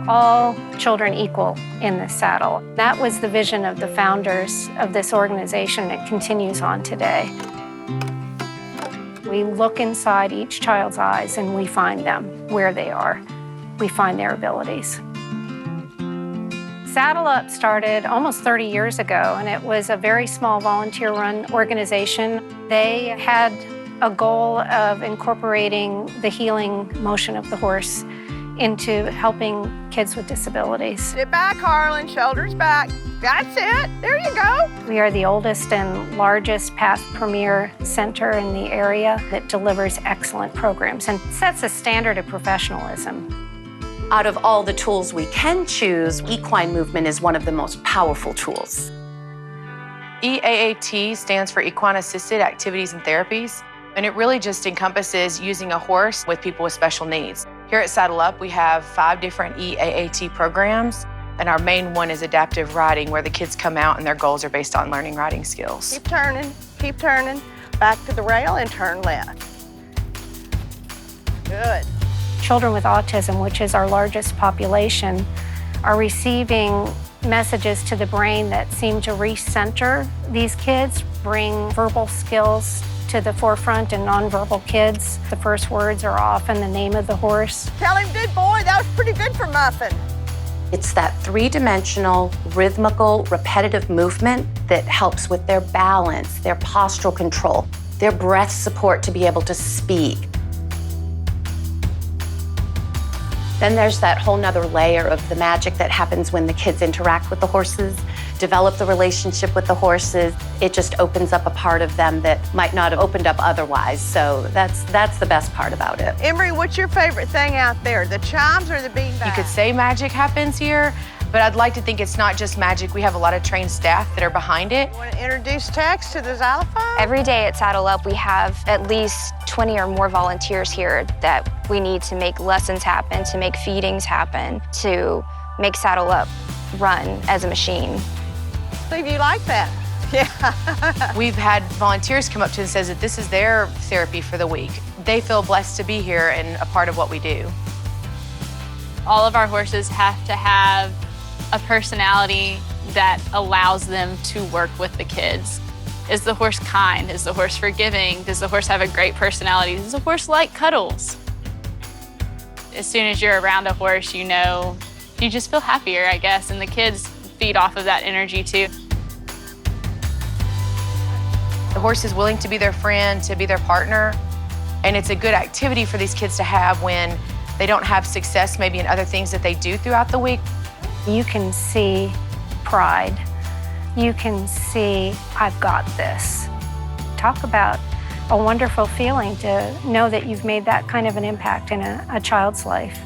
all children equal in the saddle. That was the vision of the founders of this organization. It continues on today. We look inside each child's eyes and we find them where they are. We find their abilities. Saddle Up started almost 30 years ago, and it was a very small volunteer-run organization. They had a goal of incorporating the healing motion of the horse into helping kids with disabilities. Sit back, Harlan, shoulders back. That's it, there you go. We are the oldest and largest past premier center in the area that delivers excellent programs and sets a standard of professionalism. Out of all the tools we can choose, equine movement is one of the most powerful tools. EAAT stands for Equine Assisted Activities and Therapies, and it really just encompasses using a horse with people with special needs. Here at Saddle Up, we have 5 different EAAT programs, and our main one is adaptive riding, where the kids come out and their goals are based on learning riding skills. Keep turning, back to the rail and turn left. Good. Children with autism, which is our largest population, are receiving messages to the brain that seem to recenter these kids, bring verbal skills to the forefront in nonverbal kids. The first words are often the name of the horse. Tell him, good boy, that was pretty good for Muffin. It's that 3-dimensional, rhythmical, repetitive movement that helps with their balance, their postural control, their breath support to be able to speak. Then there's that whole nother layer of the magic that happens when the kids interact with the horses, develop the relationship with the horses. It just opens up a part of them that might not have opened up otherwise. So that's the best part about it. Emery, what's your favorite thing out there, the chimes or the beanbag? You could say magic happens here, but I'd like to think it's not just magic. We have a lot of trained staff that are behind it. Want to introduce Tex to the xylophone? Every day at Saddle Up, we have at least 20 or more volunteers here that we need to make lessons happen, to make feedings happen, to make Saddle Up run as a machine. Steve, you like that? Yeah. We've had volunteers come up to us and says that this is their therapy for the week. They feel blessed to be here and a part of what we do. All of our horses have to have a personality that allows them to work with the kids. Is the horse kind? Is the horse forgiving? Does the horse have a great personality? Does the horse like cuddles? As soon as you're around a horse, you know, you just feel happier, I guess, and the kids feed off of that energy too. The horse is willing to be their friend, to be their partner, and it's a good activity for these kids to have when they don't have success maybe in other things that they do throughout the week. You can see pride. You can see, I've got this. Talk about a wonderful feeling to know that you've made that kind of an impact in a child's life.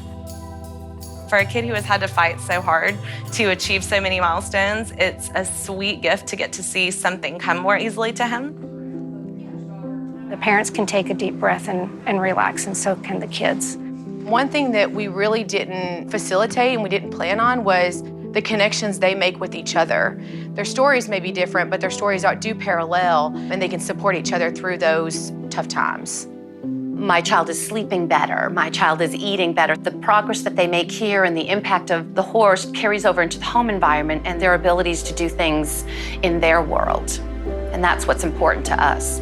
For a kid who has had to fight so hard to achieve so many milestones, it's a sweet gift to get to see something come more easily to him. The parents can take a deep breath and relax, and so can the kids. One thing that we really didn't facilitate and we didn't plan on was the connections they make with each other. Their stories may be different, but their stories do parallel, and they can support each other through those tough times. My child is sleeping better. My child is eating better. The progress that they make here and the impact of the horse carries over into the home environment and their abilities to do things in their world. And that's what's important to us.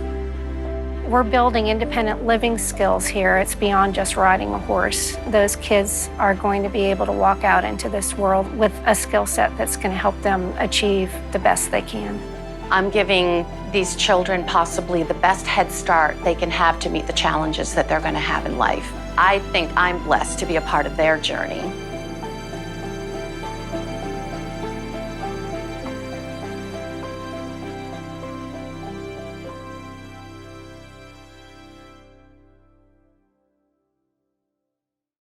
We're building independent living skills here. It's beyond just riding a horse. Those kids are going to be able to walk out into this world with a skill set that's going to help them achieve the best they can. I'm giving these children possibly the best head start they can have to meet the challenges that they're going to have in life. I think I'm blessed to be a part of their journey.